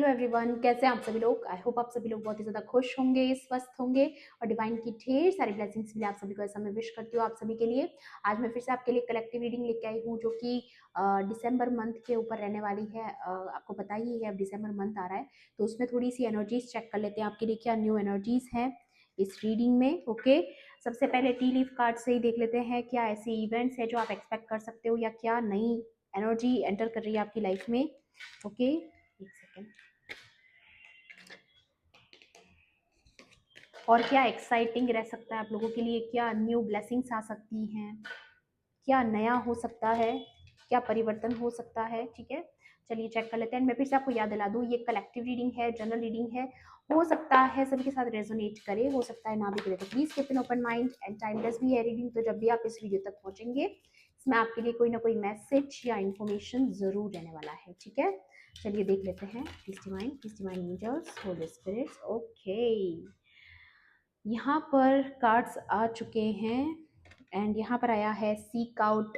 Hello everyone, कैसे हैं आप सभी लोग। आई होप आप सभी लोग बहुत ही ज़्यादा खुश होंगे, स्वस्थ होंगे और डिवाइन की ढेर सारी ब्लेसिंग्स मिले आप सभी को, ऐसा मैं विश करती हूँ आप सभी के लिए। आज मैं फिर से आपके लिए कलेक्टिव रीडिंग लेके आई हूँ जो कि दिसंबर मंथ के ऊपर रहने वाली है। आपको पता ही है अब दिसंबर मंथ आ रहा है, तो उसमें थोड़ी सी एनर्जीज चेक कर लेते हैं आपके लिए क्या न्यू एनर्जीज हैं इस रीडिंग में। ओके, सबसे पहले टी लीफ कार्ड से ही देख लेते हैं क्या ऐसे इवेंट्स है जो आप एक्सपेक्ट कर सकते हो या क्या नई एनर्जी एंटर कर रही है आपकी लाइफ में। ओके, एक सेकेंड। और क्या एक्साइटिंग रह सकता है आप लोगों के लिए, क्या न्यू ब्लेसिंग्स आ सकती हैं, क्या नया हो सकता है, क्या परिवर्तन हो सकता है। ठीक है, चलिए चेक कर लेते हैं। मैं फिर से आपको याद दिला दूं, ये कलेक्टिव रीडिंग है, जनरल रीडिंग है, हो सकता है सभी के साथ रेजोनेट करे, हो सकता है ना भी करे, तो please keep an open mind and timeless भी है रीडिंग। तो जब भी आप इस वीडियो तक पहुंचेंगे इसमें आपके लिए कोई ना कोई मैसेज या इन्फॉर्मेशन जरूर रहने वाला है। ठीक है, चलिए देख लेते हैं। Please divine angels, holy spirits. Okay, यहाँ पर कार्ड्स आ चुके हैं एंड यहाँ पर आया है seek out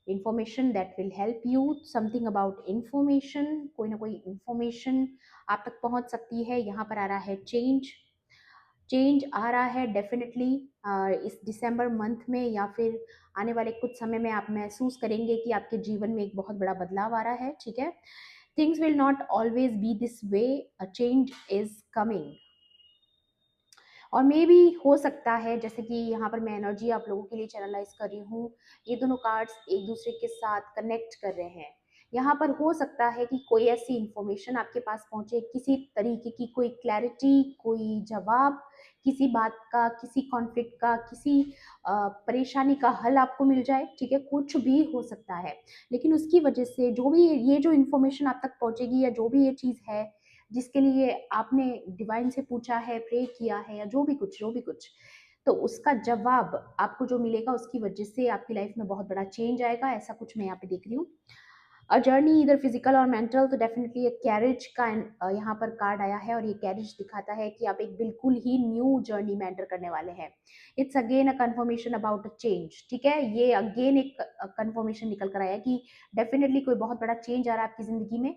information that will help you, something about information, कोई ना कोई इंफॉर्मेशन आप तक पहुँच सकती है। यहाँ पर आ रहा है चेंज आ रहा है डेफिनेटली इस दिसंबर मंथ में या फिर आने वाले कुछ समय में आप महसूस करेंगे कि आपके जीवन में एक बहुत बड़ा बदलाव आ रहा है। ठीक है, things will not always be this way, a change is coming. और मे भी हो सकता है, जैसे कि यहाँ पर मैं एनर्जी आप लोगों के लिए चैनलाइज कर रही हूँ, ये दोनों कार्ड्स एक दूसरे के साथ कनेक्ट कर रहे हैं। यहाँ पर हो सकता है कि कोई ऐसी इंफॉर्मेशन आपके पास पहुंचे, किसी तरीके की कोई क्लैरिटी, कोई जवाब, किसी बात का, किसी कॉन्फ्लिक्ट का, किसी परेशानी का हल आपको मिल जाए। ठीक है, कुछ भी हो सकता है, लेकिन उसकी वजह से जो भी ये जो इंफॉर्मेशन आप तक पहुंचेगी या जो भी ये चीज़ है जिसके लिए आपने डिवाइन से पूछा है, प्रे किया है या जो भी कुछ, तो उसका जवाब आपको जो मिलेगा उसकी वजह से आपकी लाइफ में बहुत बड़ा चेंज आएगा, ऐसा कुछ मैं यहाँ पे देख रही हूँ। अ जर्नी इधर फिजिकल और मेंटल, तो डेफिनेटली एक कैरेज का यहाँ पर कार्ड आया है और ये कैरेज दिखाता है कि आप एक बिल्कुल ही न्यू जर्नी में एंटर करने वाले हैं। It's again a confirmation about a change. ठीक है, ये अगेन एक कंफर्मेशन निकल कर आया कि डेफिनेटली कोई बहुत बड़ा चेंज आ रहा है आपकी जिंदगी में।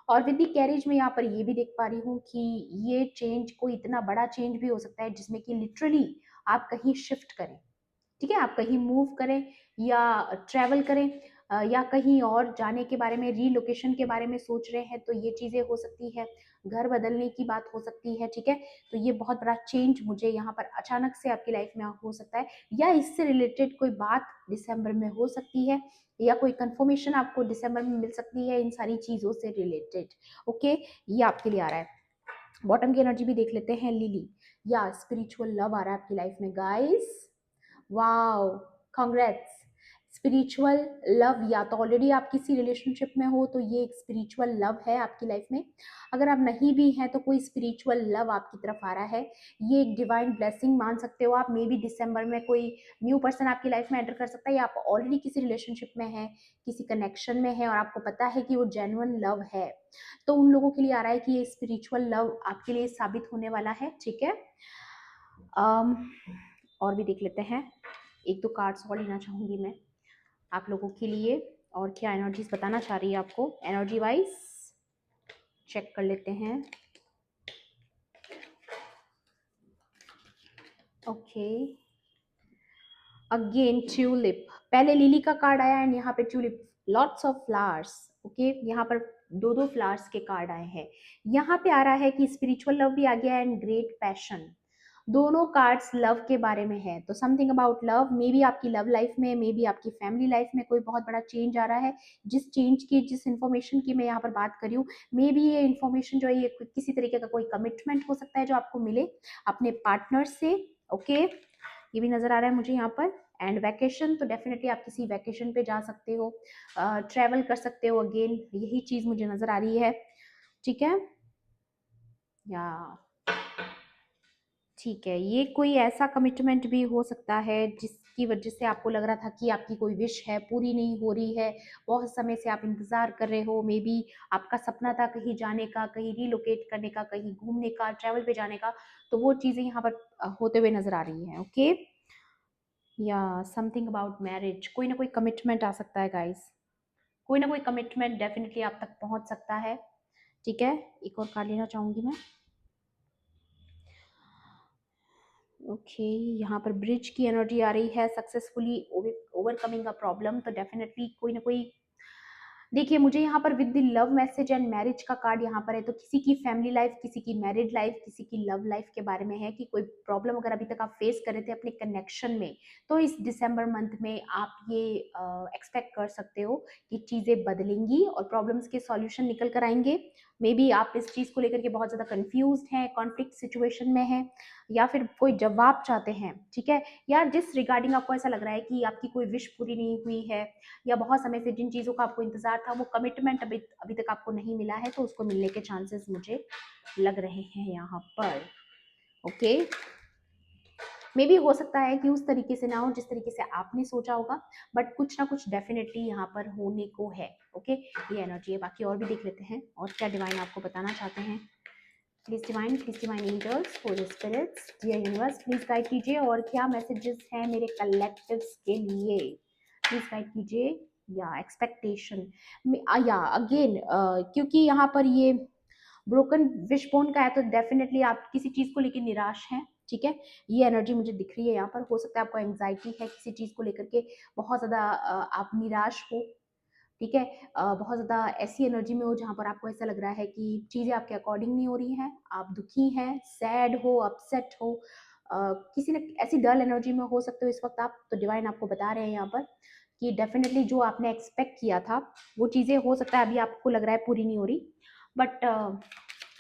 और विद द कैरेज में यहाँ पर ये भी देख पा रही हूँ कि ये चेंज कोई इतना बड़ा चेंज भी हो सकता है जिसमें कि लिटरली आप कहीं शिफ्ट करें। ठीक है, आप कहीं मूव करें या ट्रैवल करें या कहीं और जाने के बारे में, रीलोकेशन के बारे में सोच रहे हैं, तो ये चीज़ें हो सकती है, घर बदलने की बात हो सकती है। ठीक है, तो ये बहुत बड़ा चेंज मुझे यहाँ पर अचानक से आपकी लाइफ में हो सकता है, या इससे रिलेटेड कोई बात दिसंबर में हो सकती है, या कोई कंफर्मेशन आपको दिसंबर में मिल सकती है इन सारी चीज़ों से रिलेटेड। ओके, ये आपके लिए आ रहा है। बॉटम की एनर्जी भी देख लेते हैं। लिली, या स्पिरिचुअल लव आ रहा है आपकी लाइफ में guys. Wow, congrats. Spiritual love, या तो ऑलरेडी आप किसी रिलेशनशिप में हो तो ये एक स्पिरिचुअल लव है आपकी लाइफ में। अगर आप नहीं भी हैं तो कोई स्पिरिचुअल लव आपकी तरफ आ रहा है, ये एक डिवाइन ब्लेसिंग मान सकते हो आप। मे बी दिसंबर में कोई न्यू पर्सन आपकी लाइफ में एंटर कर सकता है, या आप ऑलरेडी किसी रिलेशनशिप में है, किसी कनेक्शन में है और आपको पता है कि वो जेन्युइन लव है, तो उन लोगों के लिए आ रहा है कि ये स्पिरिचुअल लव आपके लिए साबित होने वाला है। ठीक है, um, और भी देख लेते हैं। एक दो कार्ड्स और लेना चाहूंगी मैं आप लोगों के लिए, और क्या एनर्जीज बताना चाह रही है आपको एनर्जी वाइज, चेक कर लेते हैं। ओके, अगेन ट्यूलिप, पहले लिली का कार्ड आया एंड यहाँ पे tulip, lots of flowers. Okay, यहाँ पर दो दो फ्लावर्स के कार्ड आए हैं। यहाँ पे आ रहा है कि स्पिरिचुअल लव भी आ गया एंड ग्रेट पैशन। दोनों कार्ड्स लव के बारे में है, तो something about love, may be आपकी लव लाइफ में, मे बी आपकी फैमिली लाइफ में कोई बहुत बड़ा चेंज आ रहा है। जिस चेंज की, जिस इन्फॉर्मेशन की मैं यहाँ पर बात कर रही हूँ, मे बी ये इन्फॉर्मेशन जो है ये किसी तरीके का कोई कमिटमेंट हो सकता है जो आपको मिले अपने पार्टनर से। ओके, ये भी नजर आ रहा है मुझे यहाँ पर। एंड वैकेशन, तो डेफिनेटली आप किसी वैकेशन पे जा सकते हो, ट्रैवल कर सकते हो, अगेन यही चीज मुझे नजर आ रही है। ठीक है, या ठीक है, ये कोई ऐसा कमिटमेंट भी हो सकता है जिसकी वजह से आपको लग रहा था कि आपकी कोई विश है पूरी नहीं हो रही है, बहुत समय से आप इंतजार कर रहे हो, मे बी आपका सपना था कहीं जाने का, कहीं रिलोकेट करने का, कहीं घूमने का, ट्रैवल पे जाने का, तो वो चीजें यहाँ पर होते हुए नजर आ रही हैं। ओके, या समथिंग अबाउट मैरिज, कोई ना कोई कमिटमेंट आ सकता है गाइस, कोई ना कोई कमिटमेंट डेफिनेटली आप तक पहुंच सकता है। ठीक है, एक और कार्ड लेना चाहूँगी मैं। ओके, यहाँ पर ब्रिज की एनर्जी आ रही है, सक्सेसफुली ओवरकमिंग अ प्रॉब्लम। तो डेफिनेटली कोई ना कोई, देखिए मुझे यहाँ पर with the love message and marriage का कार्ड यहाँ पर है, तो किसी की फैमिली लाइफ, किसी की मैरिड लाइफ, किसी की लव लाइफ के बारे में है कि कोई प्रॉब्लम अगर अभी तक आप फेस कर रहे थे अपने कनेक्शन में, तो इस दिसंबर मंथ में आप ये एक्सपेक्ट कर सकते हो कि चीज़ें बदलेंगी और प्रॉब्लम्स के सॉल्यूशन निकल कर आएंगे। मे बी आप इस चीज़ को लेकर के बहुत ज़्यादा कंफ्यूज हैं, कॉन्फ्लिक्ट सिचुएशन में है, या फिर कोई जवाब चाहते हैं, ठीक है, या जिस रिगार्डिंग आपको ऐसा लग रहा है कि आपकी कोई विश पूरी नहीं हुई है, या बहुत समय से जिन चीज़ों का आपको इंतजार था वो कमिटमेंट अभी अभी तक आपको नहीं मिला है, तो उसको मिलने के चांसेस मुझे लग रहे हैं यहाँ पर। ओके, मे बी हो सकता है कि उस तरीके से ना हो जिस तरीके से आपने सोचा होगा, बट कुछ ना कुछ डेफिनेटली यहाँ पर होने को है। ओके, ये एनर्जी है। बाकी और भी देख लेते हैं और क्या डिवाइन आपको बताना चाहते हैं। Please divine angels, holy spirits, dear universe, please guide कीजिए और क्या मैसेजेस हैं मेरे कलेक्टिव्स के लिए, प्लीज गाइड कीजिए। या एक्सपेक्टेशन, या अगेन क्योंकि यहाँ पर ये ब्रोकन विश बोन का है, तो डेफिनेटली आप किसी चीज को लेकर निराश हैं, ठीक है, ये एनर्जी मुझे दिख रही है यहाँ पर। हो सकता है आपको एंग्जाइटी है किसी चीज को लेकर के, बहुत ज्यादा आप निराश हो, ठीक है, बहुत ज़्यादा ऐसी एनर्जी में हो जहाँ पर आपको ऐसा लग रहा है कि चीज़ें आपके अकॉर्डिंग नहीं हो रही हैं, आप दुखी हैं, सैड हो, अपसेट हो, किसी न ऐसी डल एनर्जी में हो सकते हो इस वक्त आप। तो डिवाइन आपको बता रहे हैं यहाँ पर कि डेफिनेटली जो आपने एक्सपेक्ट किया था वो चीज़ें हो सकता है अभी आपको लग रहा है पूरी नहीं हो रही, बट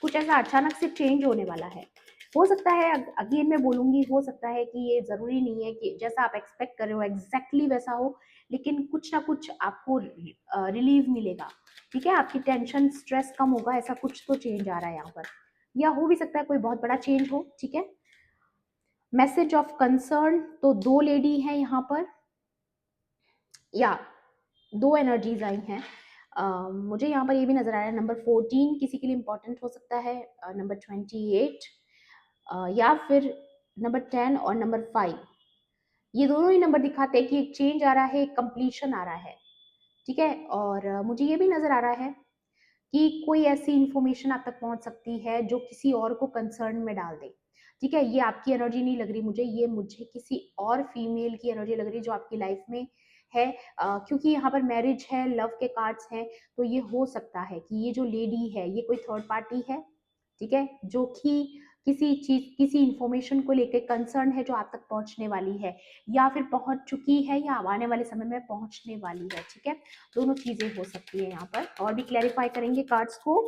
कुछ ऐसा अचानक से चेंज होने वाला है। हो सकता है, अगेन मैं बोलूंगी, हो सकता है कि ये जरूरी नहीं है कि जैसा आप एक्सपेक्ट कर रहे हो एग्जैक्टली वैसा हो, लेकिन कुछ ना कुछ आपको रिलीव मिलेगा, ठीक है, आपकी टेंशन स्ट्रेस कम होगा, ऐसा कुछ तो चेंज आ रहा है यहाँ पर, या हो भी सकता है कोई बहुत बड़ा चेंज हो, ठीक है। मैसेज ऑफ कंसर्न, तो दो लेडी हैं यहाँ पर, या दो एनर्जीज आई हैं। मुझे यहाँ पर ये भी नजर आ रहा है नंबर 14 किसी के लिए इंपॉर्टेंट हो सकता है, नंबर 28, या फिर नंबर 10 और नंबर 5, ये दोनों ही नंबर दिखाते हैं कि एक चेंज आ रहा है, एक कंप्लीशन आ रहा है, ठीक है। और मुझे ये भी नजर आ रहा है कि कोई ऐसी इंफॉर्मेशन आप तक पहुंच सकती है जो किसी और को कंसर्न में डाल दे, ठीक है। ये आपकी एनर्जी नहीं लग रही मुझे, ये मुझे किसी और फीमेल की एनर्जी लग रही है जो आपकी लाइफ में है, क्योंकि यहाँ पर मैरिज है, लव के कार्ड्स हैं, तो ये हो सकता है कि ये जो लेडी है ये कोई थर्ड पार्टी है, ठीक है, जो कि किसी चीज, किसी इंफॉर्मेशन को लेकर कंसर्न है जो आप तक पहुंचने वाली है, या फिर पहुंच चुकी है, या आने वाले समय में पहुंचने वाली है, ठीक है। दोनों चीजें हो सकती है यहाँ पर, और भी क्लैरिफाई करेंगे कार्ड्स को।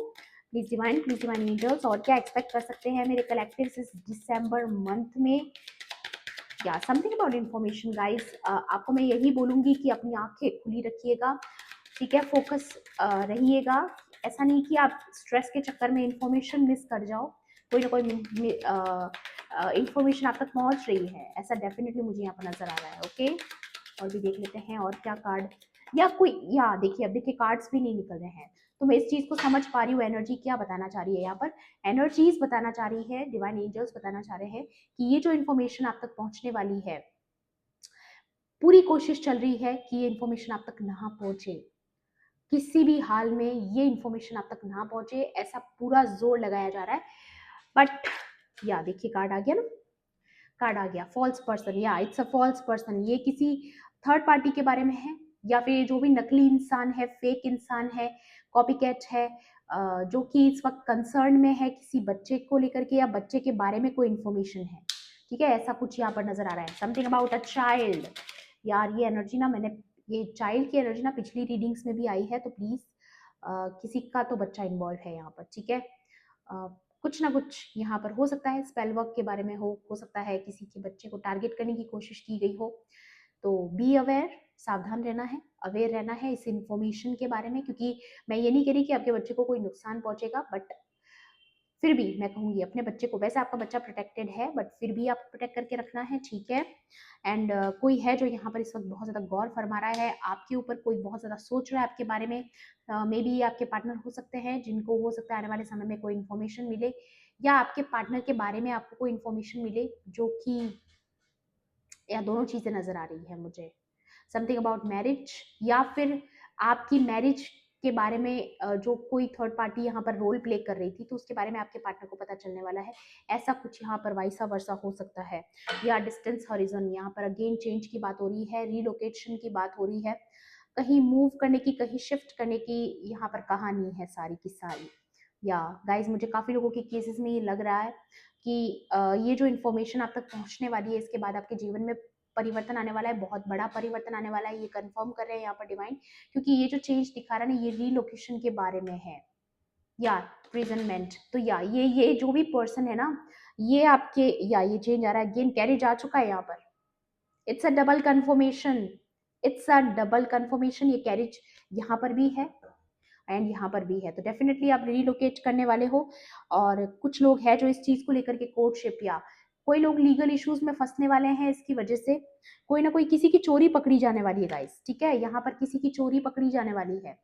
प्लीज डिवाइन एंजल्स, और क्या एक्सपेक्ट कर सकते हैं मेरे कलेक्टिव्स इस दिसंबर मंथ में। या समथिंग अबाउट इन्फॉर्मेशन गाइस, आपको मैं यही बोलूंगी कि अपनी आंखें खुली रखिएगा, ठीक है, फोकस रहिएगा। ऐसा नहीं कि आप स्ट्रेस के चक्कर में इंफॉर्मेशन मिस कर जाओ, कोई ना कोई इंफॉर्मेशन आप तक पहुंच रही है, ऐसा डेफिनेटली मुझे यहाँ पर नजर आ रहा है। ओके, और भी देख लेते हैं और क्या कार्ड, या कोई, या देखिए अब देखिए कार्ड्स भी नहीं निकल रहे हैं, तो मैं इस चीज को समझ पा रही हूँ एनर्जी क्या बताना चाह रही है यहाँ पर। एनर्जीज बताना चाह रही है, डिवाइन एंजल्स बताना चाह रहे हैं कि ये जो इन्फॉर्मेशन आप तक पहुंचने वाली है, पूरी कोशिश चल रही है कि ये इन्फॉर्मेशन आप तक ना पहुंचे, किसी भी हाल में ये इन्फॉर्मेशन आप तक ना पहुंचे, ऐसा पूरा जोर लगाया जा रहा है। बट या देखिए कार्ड आ गया ना, कार्ड आ गया फॉल्स पर्सन, या इट्स अ फॉल्स पर्सन, ये किसी थर्ड पार्टी के बारे में है, या फिर जो भी नकली इंसान है, फेक इंसान है, कॉपी कैट है, जो कि इस वक्त कंसर्न में है किसी बच्चे को लेकर के, या बच्चे के बारे में कोई इन्फॉर्मेशन है, ठीक है, ऐसा कुछ यहाँ पर नजर आ रहा है। समथिंग अबाउट अ चाइल्ड, यार ये एनर्जी ना, मैंने ये चाइल्ड की एनर्जी ना पिछली रीडिंग्स में भी आई है, तो प्लीज किसी का तो बच्चा इन्वॉल्व है यहाँ पर, ठीक है। कुछ ना कुछ यहाँ पर हो सकता है, स्पेल वर्क के बारे में हो सकता है किसी के बच्चे को टारगेट करने की कोशिश की गई हो, तो बी अवेयर, सावधान रहना है, अवेयर रहना है इस इंफॉर्मेशन के बारे में, क्योंकि मैं ये नहीं कह रही कि आपके बच्चे को कोई नुकसान पहुंचेगा, बट फिर भी मैं कहूंगी अपने बच्चे को, वैसे आपका बच्चा प्रोटेक्टेड है, बट फिर भी आपको प्रोटेक्ट करके रखना है, ठीक है। एंड कोई है जो यहाँ पर इस वक्त बहुत ज्यादा गौर फरमा रहा है आपके ऊपर, कोई बहुत ज्यादा सोच रहा है आपके बारे में, मे बी आपके पार्टनर हो सकते हैं जिनको हो सकता है आने वाले समय में कोई इन्फॉर्मेशन मिले, या आपके पार्टनर के बारे में आपको कोई इन्फॉर्मेशन मिले जो कि, या दोनों चीजें नजर आ रही है मुझे। समथिंग अबाउट मैरिज, या फिर आपकी मैरिज के बारे में जो कोई थर्ड पार्टी यहाँ पर रोल प्ले कर रही थी, तो उसके बारे में आपके पार्टनर को पता चलने वाला है। ऐसा कुछ यहाँ पर वाइसा वर्सा हो सकता है। या डिस्टेंस हॉरिजन, यहाँ पर अगेन चेंज की बात हो रही है, रीलोकेशन की बात हो रही है, कहीं मूव करने की, कहीं शिफ्ट करने की यहाँ पर कहानी है सारी की सारी। या गाइज, मुझे काफ़ी लोगों के केसेस में ये लग रहा है कि ये जो इन्फॉर्मेशन आप तक पहुँचने वाली है, इसके बाद आपके जीवन में परिवर्तन आने वाला है, बहुत बड़ा परिवर्तन आने वाला है, ये कंफर्म कर रहे हैं यहाँ पर डिवाइन। क्योंकि ये जो चेंज दिखा रहा है ना, ये रीलोकेशन के बारे में है। या प्रिजनमेंट, तो या ये जो भी पर्सन है ना, ये आपके, या ये चेंज आ रहा है, अगेन कैरेज आ चुका है यहाँ पर। It's a double confirmation, it's a double confirmation. ये कैरेज यहाँ पर भी है एंड यहाँ पर भी है, तो डेफिनेटली आप रिलोकेट करने वाले हो। और कुछ लोग हैं जो इस चीज को लेकर के कोर्टशिप, या कोई लोग लीगल इश्यूज में फंसने वाले हैं इसकी वजह से। कोई ना कोई, किसी की चोरी पकड़ी जाने वाली है गाइस, ठीक है, यहाँ पर किसी की चोरी पकड़ी जाने वाली है।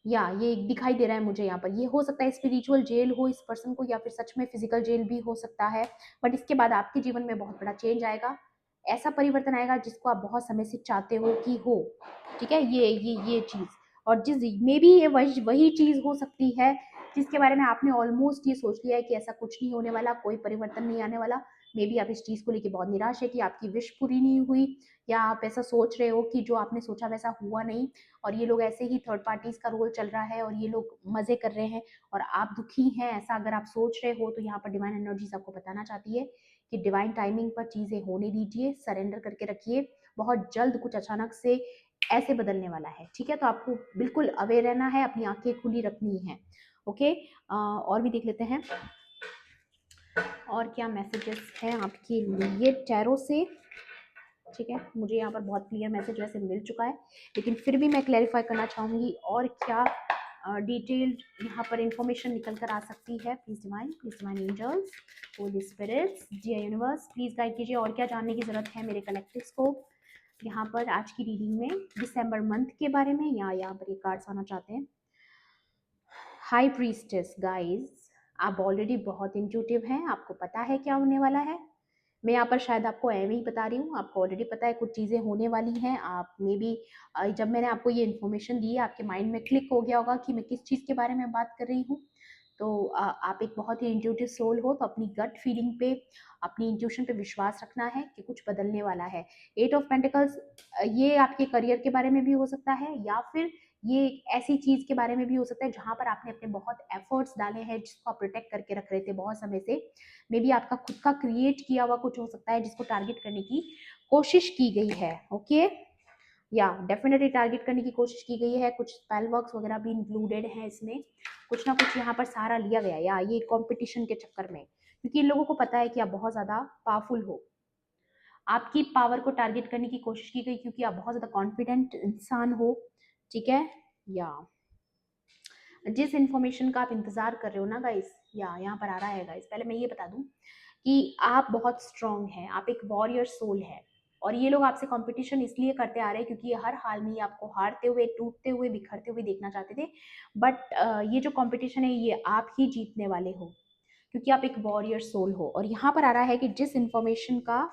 या ये दिखाई दे रहा है मुझे यहाँ पर, ये हो सकता है स्पिरिचुअल जेल हो इस पर्सन को, या फिर सच में फिजिकल जेल भी हो सकता है। बट इसके बाद आपके जीवन में बहुत बड़ा चेंज आएगा, ऐसा परिवर्तन आएगा जिसको आप बहुत समय से चाहते हो कि हो, ठीक है। ये चीज, और जिस मे बी ये वही चीज हो सकती है जिसके बारे में आपने ऑलमोस्ट ये सोच लिया है कि ऐसा कुछ नहीं होने वाला, कोई परिवर्तन नहीं आने वाला। मे बी आप इस चीज को लेकर बहुत निराश है कि आपकी विश पूरी नहीं हुई, या आप ऐसा सोच रहे हो कि जो आपने सोचा वैसा हुआ नहीं, और ये लोग ऐसे ही थर्ड पार्टीज का रोल चल रहा है और ये लोग मजे कर रहे हैं और आप दुखी हैं। ऐसा अगर आप सोच रहे हो, तो यहाँ पर डिवाइन एनर्जीज आपको बताना चाहती है कि डिवाइन टाइमिंग पर चीजें होने दीजिए, सरेंडर करके रखिए, बहुत जल्द कुछ अचानक से ऐसे बदलने वाला है, ठीक है। तो आपको बिल्कुल अवेयर रहना है, अपनी आंखें खुली रखनी है, ओके। और भी देख लेते हैं और क्या मैसेजेस हैं आपके लिए टैरो से, ठीक है। मुझे यहाँ पर बहुत क्लियर मैसेज वैसे मिल चुका है, लेकिन फिर भी मैं क्लैरिफाई करना चाहूँगी और क्या डिटेल्ड यहाँ पर इंफॉर्मेशन निकल कर आ सकती है। Please divine angels, holy spirits, dear universe, please guide कीजिए, और क्या जानने की जरूरत है मेरे कलेक्टिव्स को यहाँ पर आज की रीडिंग में दिसंबर मंथ के बारे में, या यहाँ पर ये कार्ड्स आना चाहते हैं। हाई प्रीस्टेस गाइज, आप ऑलरेडी बहुत इंट्यूटिव हैं, आपको पता है क्या होने वाला है। मैं यहाँ पर शायद आपको एवं ही बता रही हूँ, आपको ऑलरेडी पता है कुछ चीज़ें होने वाली हैं। आप मे बी जब मैंने आपको ये इन्फॉर्मेशन दी, आपके माइंड में क्लिक हो गया होगा कि मैं किस चीज़ के बारे में बात कर रही हूँ। तो आप एक बहुत ही इंट्यूटिव सोल हो, तो अपनी गट फीलिंग पे, अपनी इंट्यूशन पे विश्वास रखना है कि कुछ बदलने वाला है। 8 ऑफ पेंटिकल्स, ये आपके करियर के बारे में भी हो सकता है, या फिर ये एक ऐसी चीज़ के बारे में भी हो सकता है जहाँ पर आपने अपने बहुत एफर्ट्स डाले हैं, जिसको आप प्रोटेक्ट करके रख रहे थे बहुत समय से। मे बी आपका खुद का क्रिएट किया हुआ कुछ हो सकता है जिसको टारगेट करने की कोशिश की गई है, ओके। या डेफिनेटली टारगेट करने की कोशिश की गई है, कुछ स्पेल वर्क्स वगैरह भी इंक्लूडेड है इसमें, कुछ ना कुछ यहाँ पर सहारा लिया गया, या ये कंपटीशन के चक्कर में, क्योंकि इन लोगों को पता है कि आप बहुत ज़्यादा पावरफुल हो, आपकी पावर को टारगेट करने की कोशिश की गई क्योंकि आप बहुत ज़्यादा कॉन्फिडेंट इंसान हो, ठीक है। या जिस इन्फॉर्मेशन का आप इंतजार कर रहे हो ना गाइस, या यहाँ पर आ रहा है गाइस, पहले मैं ये बता दूं कि आप बहुत स्ट्रांग हैं, आप एक वॉरियर सोल है, और ये लोग आपसे कंपटीशन इसलिए करते आ रहे हैं क्योंकि ये हर हाल में आपको हारते हुए, टूटते हुए, बिखरते हुए देखना चाहते थे। बट ये जो कंपटीशन है, ये आप ही जीतने वाले हो, क्योंकि आप एक वॉरियर सोल हो। और यहाँ पर आ रहा है कि जिस इंफॉर्मेशन का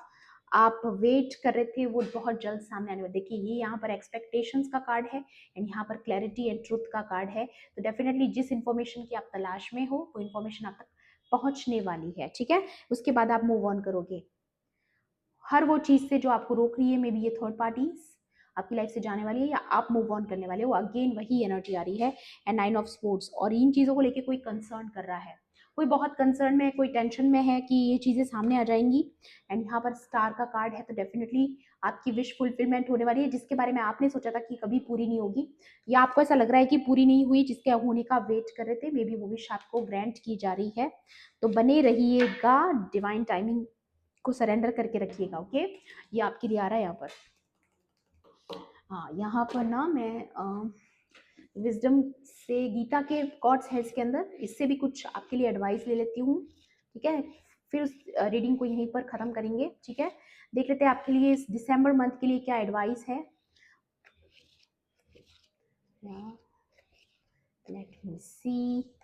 आप वेट कर रहे थे, वो बहुत जल्द सामने आने वाला। देखिए, ये यहाँ पर एक्सपेक्टेशंस का कार्ड है एंड यहाँ पर क्लैरिटी एंड ट्रुथ का कार्ड है। तो डेफिनेटली जिस इन्फॉर्मेशन की आप तलाश में हो, वो इन्फॉर्मेशन आप तक पहुंचने वाली है, ठीक है। उसके बाद आप मूव ऑन करोगे हर वो चीज से जो आपको रोक रही है, मे बी ये थर्ड पार्टीज आपकी लाइफ से जाने वाली है, या आप मूव ऑन करने वाले हो। अगेन वही एनर्जी आ रही है एंड 9 ऑफ स्पोर्ट्स, और इन चीजों को लेके कोई कंसर्न कर रहा है, कोई बहुत कंसर्न में है, कोई टेंशन में है कि ये चीजें सामने आ जाएंगी। एंड यहाँ पर स्टार का कार्ड है, तो डेफिनेटली आपकी विश फुलफिलमेंट होने वाली है, जिसके बारे में आपने सोचा था कि कभी पूरी नहीं होगी, या आपको ऐसा लग रहा है कि पूरी नहीं हुई, जिसके होने का वेट कर रहे थे, मे बी वो विश आपको ग्रांट की जा रही है। तो बने रहिएगा, डिवाइन टाइमिंग को सरेंडर करके रखिएगा, ओके। ये आपके लिए आ रहा है यहाँ पर। हाँ, यहाँ पर ना मैं विजडम से, गीता के कॉर्ड्स है इसके अंदर, इससे भी कुछ आपके लिए एडवाइस ले लेती हूँ, ठीक है। फिर उस रीडिंग को यहीं पर खत्म करेंगे, ठीक है। देख लेते हैं आपके लिए इस दिसंबर मंथ के लिए क्या एडवाइस है। लेट मी सी,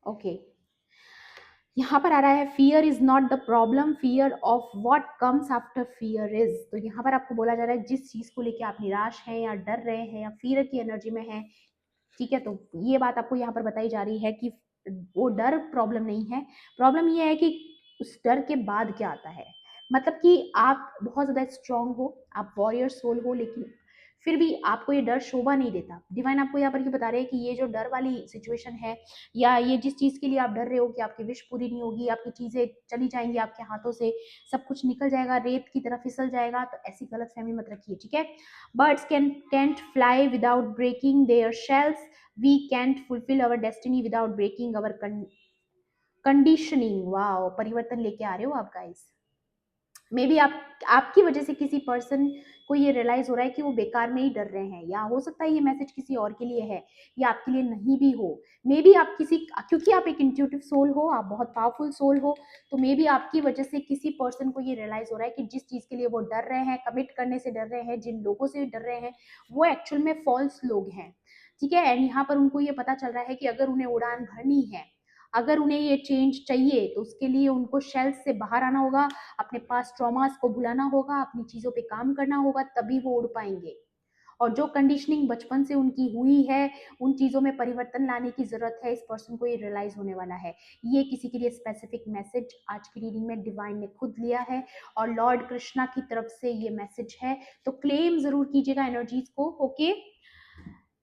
ओके। यहाँ पर आ रहा है fear is not the problem, fear of what comes after fear is. तो यहाँ पर आपको बोला जा रहा है जिस चीज को लेके आप निराश हैं या डर रहे हैं या फियर की एनर्जी में हैं, ठीक है, तो ये बात आपको यहाँ पर बताई जा रही है कि वो डर प्रॉब्लम नहीं है। प्रॉब्लम ये है कि उस डर के बाद क्या आता है। मतलब कि आप बहुत ज्यादा स्ट्रांग हो, आप वॉरियर सोल हो, लेकिन फिर भी आपको ये डर शोभा नहीं देता। डिवाइन आपको यहाँ पर ये बता रहे हैं कि ये जो डर वाली सिचुएशन है, या ये जिस चीज के लिए आप डर रहे हो कि आपकी विश पूरी नहीं होगी, आपकी चीजें चली जाएंगी आपके हाथों से, सब कुछ निकल जाएगा, रेत की तरह फिसल जाएगा, तो ऐसी गलत फहमी मत रखिए, ठीक है। Birds can't fly without breaking their shells. We can't fulfill our destiny without breaking our conditioning. Wow, परिवर्तन लेके आ रहे हो आप गाइस। मे बी आपकी वजह से किसी पर्सन को ये रियलाइज हो रहा है कि वो बेकार में ही डर रहे हैं, या हो सकता है ये मैसेज किसी और के लिए है या आपके लिए नहीं भी हो। मे बी आप किसी, क्योंकि आप एक इंट्यूटिव सोल हो, आप बहुत पावरफुल सोल हो, तो मे बी आपकी वजह से किसी पर्सन को ये रियलाइज हो रहा है कि जिस चीज के लिए वो डर रहे हैं, कमिट करने से डर रहे हैं, जिन लोगों से डर रहे हैं, वो एक्चुअल में फॉल्स लोग हैं, ठीक है। एंड यहाँ पर उनको ये पता चल रहा है कि अगर उन्हें उड़ान भरनी है, अगर उन्हें ये चेंज चाहिए, तो उसके लिए उनको शेल्स से बाहर आना होगा, अपने पास ट्रॉमास को भुलाना होगा, अपनी चीजों पे काम करना होगा, तभी वो उड़ पाएंगे। और जो कंडीशनिंग बचपन से उनकी हुई है, उन चीजों में परिवर्तन लाने की जरूरत है। इस पर्सन को ये रियलाइज होने वाला है। ये किसी के लिए स्पेसिफिक मैसेज आज की रीडिंग में डिवाइन ने खुद लिया है, और लॉर्ड कृष्णा की तरफ से ये मैसेज है, तो क्लेम जरूर कीजिएगा एनर्जीज को, ओके।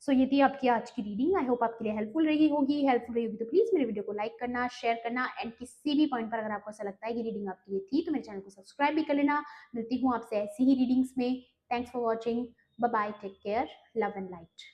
सो ये थी आपकी आज की रीडिंग। आई होप आपके लिए हेल्पफुल रही होगी। तो प्लीज मेरे वीडियो को लाइक करना, शेयर करना, एंड किसी भी पॉइंट पर अगर आपको ऐसा लगता है कि रीडिंग आपके लिए थी, तो मेरे चैनल को सब्सक्राइब भी कर लेना। मिलती हूँ आपसे ऐसी ही रीडिंग्स में। Thanks for watching. Bye bye, take care, love and light.